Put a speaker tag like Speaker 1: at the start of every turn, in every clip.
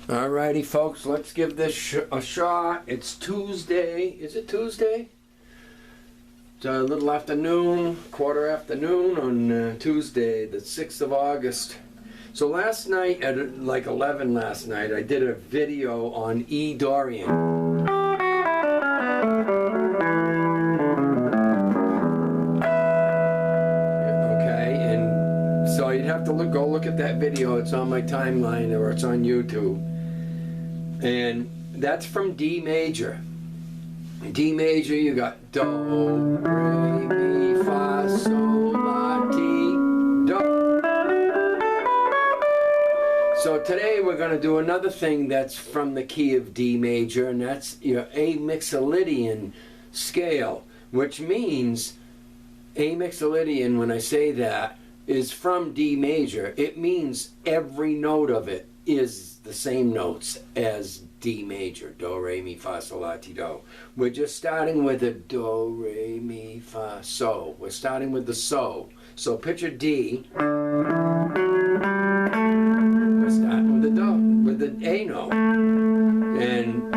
Speaker 1: Alrighty, folks, let's give this a shot. It's Tuesday. Is it Tuesday? It's a little afternoon, quarter afternoon on Tuesday, the 6th of August. So last night, at like 11 last night, I did a video on E-Dorian. Okay, and so you'd have to go look at that video. It's on my timeline or it's on YouTube. And that's from D major. D major, you got do, re, mi, fa, sol, la, ti, do. So today we're going to do another thing that's from the key of D major, and that's your A-Mixolydian scale, which means A-Mixolydian, when I say that, is from D major. It means every note of it is the same notes as D major, do, re, mi, fa, sol, la, ti, do. We're just starting with a do, re, mi, fa, so. We're starting with the so. So picture D. We're starting with the do, with the A note. And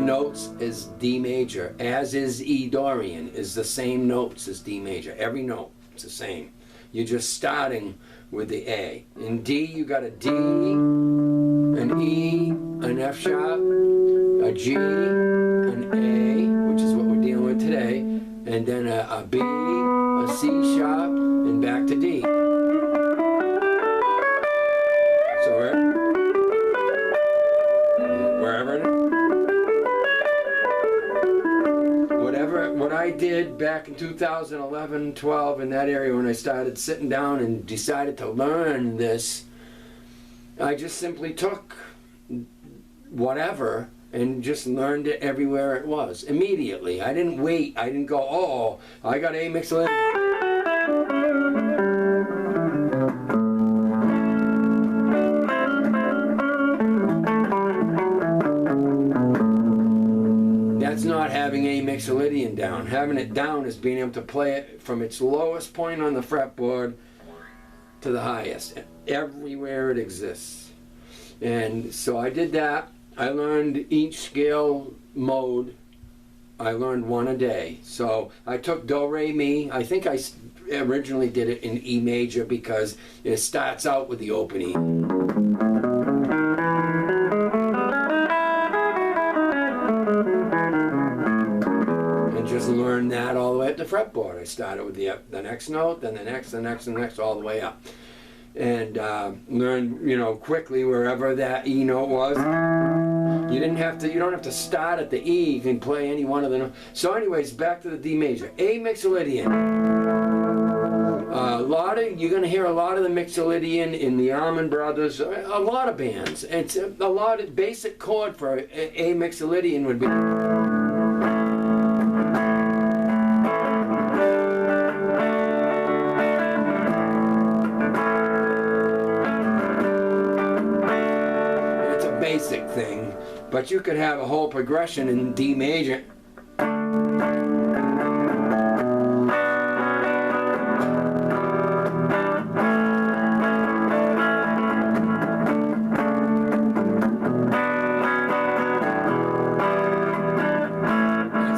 Speaker 1: notes as D major, as is E-Dorian, is the same notes as D major. Every note is the same. You're just starting with the A. In D, you got a D, an E, an F sharp, a G, an A, which is what we're dealing with today, and then a B, a C sharp, and back to D. So wherever it is. What I did back in 2011, 12, in that area when I started sitting down and decided to learn this, I just simply took whatever and just learned it everywhere it was, immediately. I didn't wait. I didn't go, oh, I got A-Mixolydian. That's not having A-Mixolydian down. Having it down is being able to play it from its lowest point on the fretboard to the highest, everywhere it exists. And so I did that. I learned each scale mode. I learned one a day. So I took do, re, mi. I think I originally did it in E major because it starts out with the open E. Just learn that all the way up the fretboard. I started with the next note, then the next, the next, and the next, all the way up. And learn, quickly wherever that E note was. You don't have to start at the E. You can play any one of the notes. So anyways, back to the D major. A-Mixolydian. You're going to hear a lot of the Mixolydian in the Allman Brothers, a lot of bands. It's a lot of basic chord for A-Mixolydian would be. Basic thing, but you could have a whole progression in D major. That's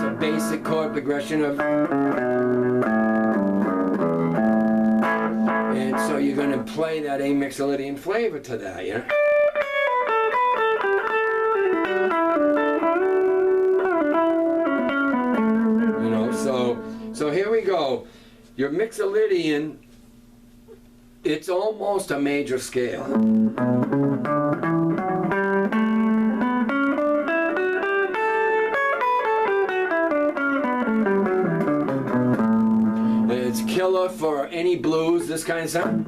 Speaker 1: a basic chord progression of, and so you're going to play that A-Mixolydian flavor to that, So here we go. Your Mixolydian, it's almost a major scale. It's killer for any blues, this kind of sound.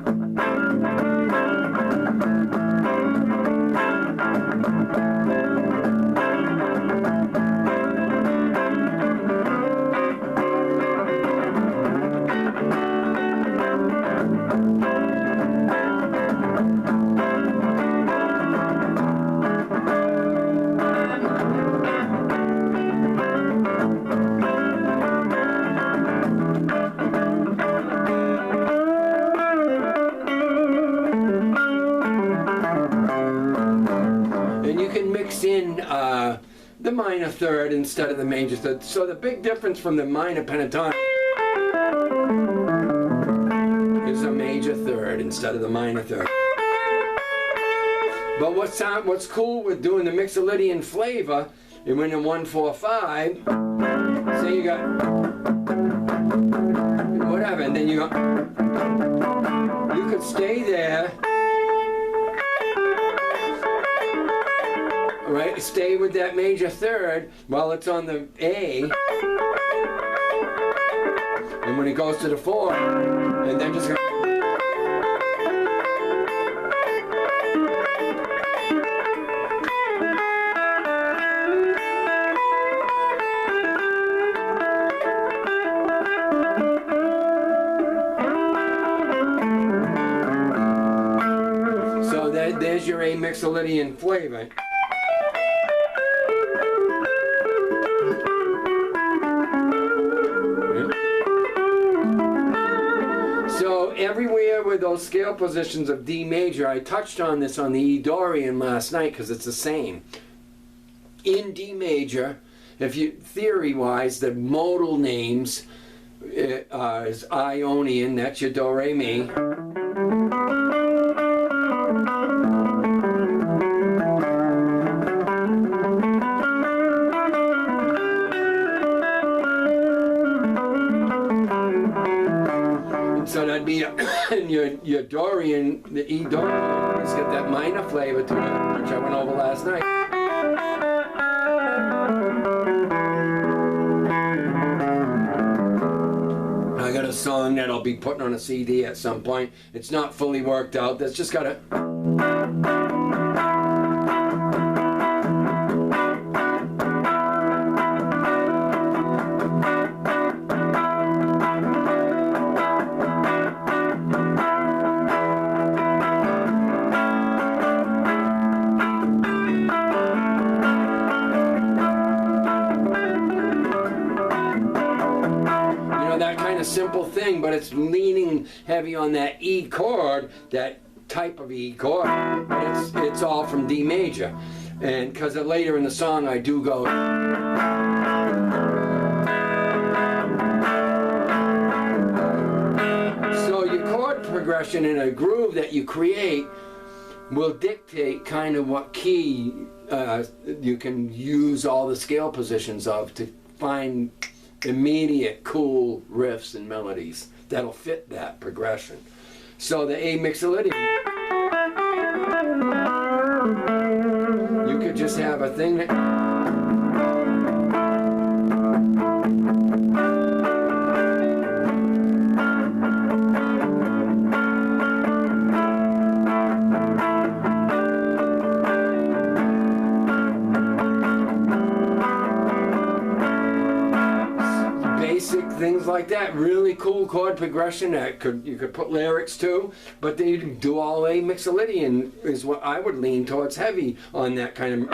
Speaker 1: the minor third instead of the major third. So the big difference from the minor pentatonic is a major third instead of the minor third. But what's cool with doing the Mixolydian flavor, and when in 1-4-5, say you got whatever, and then you could stay there, right? Stay with that major third while it's on the A, and when it goes to the 4, and then just go. So there's your A-Mixolydian flavor. So everywhere with those scale positions of D major, I touched on this on the E-Dorian last night because it's the same. In D major, if you theory-wise, the modal names is Ionian, that's your do, re, mi. So that'd be your Dorian, the E-Dorian, it's got that minor flavor to it, which I went over last night. I got a song that I'll be putting on a CD at some point. It's not fully worked out. That's just got a... that kind of simple thing, but it's leaning heavy on that E chord, that type of E chord. It's all from D major, and because later in the song I do go. So your chord progression in a groove that you create will dictate kind of what key you can use all the scale positions of to find immediate cool riffs and melodies that'll fit that progression. So the A-Mixolydian, you could just have a thing that things like that, really cool chord progression that you could put lyrics to, but then you do all A-Mixolydian is what I would lean towards, heavy on that kind of.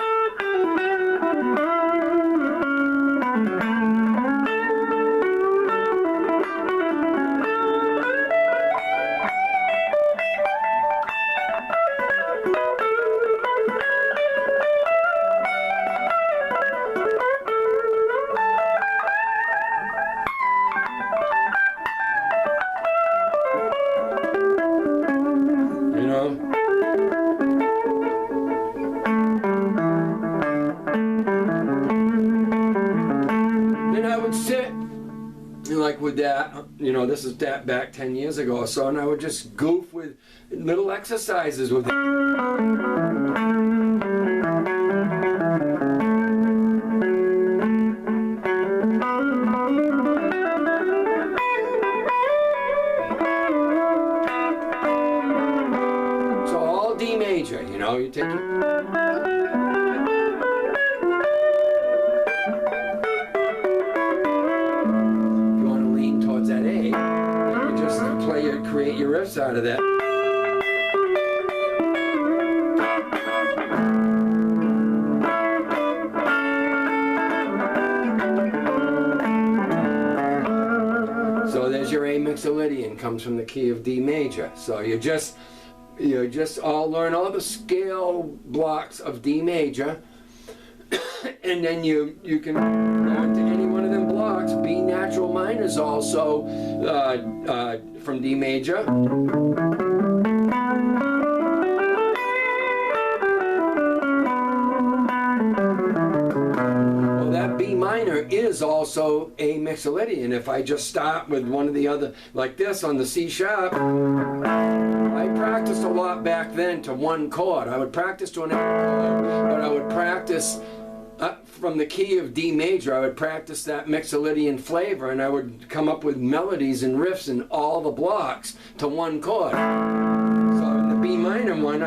Speaker 1: Like with that, you know, this is that back 10 years ago or so, and I would just goof with little exercises with it. So all D major, you know, you take it. Create your riffs out of that. So there's your A-Mixolydian, comes from the key of D major. So you just all learn all the scale blocks of D major, And then you can go into any one of them blocks. B natural minors also from D major. Well, that B minor is also A-Mixolydian. If I just start with one of the other, like this on the C sharp, I practiced a lot back then to one chord. I would practice to an A chord, but I would practice from the key of D major. I would practice that Mixolydian flavor, and I would come up with melodies and riffs in all the blocks to one chord. So in the B minor one,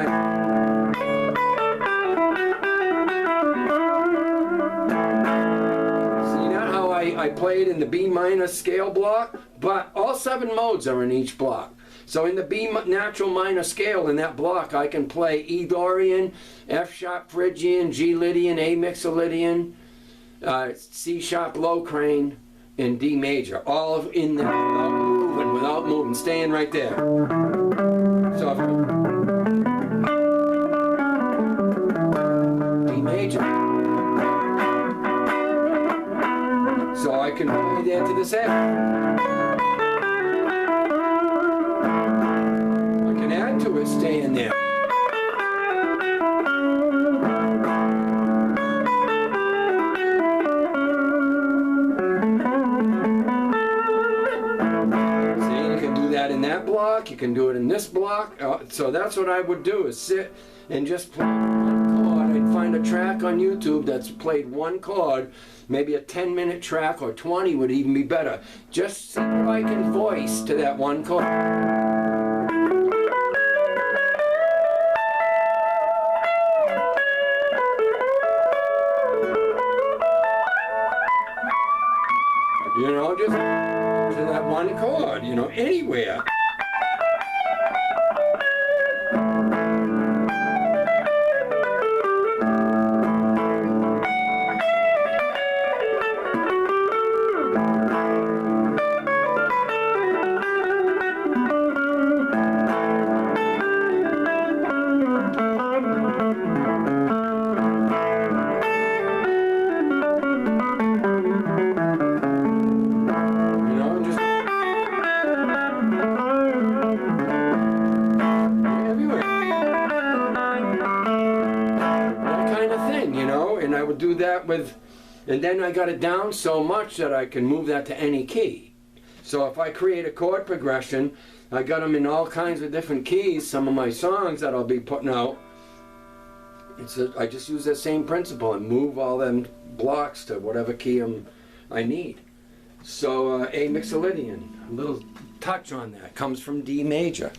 Speaker 1: I played in the B minor scale block, but all 7 modes are in each block. So in the B natural minor scale in that block, I can play E Dorian, F sharp Phrygian, G Lydian, A Mixolydian, C sharp low crane, and D major, all in that without moving, staying right there. So D major. So I can play there to this F. I can add to it, staying there. See, you can do that in that block, you can do it in this block. So that's what I would do, is sit and just play one chord. I'd find a track on YouTube that's played one chord, maybe a 10-minute track, or 20 would even be better. Just see what I can voice to that one chord. You know, just to that one chord, you know, anywhere. And I would do that with, and then I got it down so much that I can move that to any key. So if I create a chord progression, I got them in all kinds of different keys. Some of my songs that I'll be putting out, I just use that same principle and move all them blocks to whatever key I need. So A-Mixolydian, a little touch on that, comes from D major.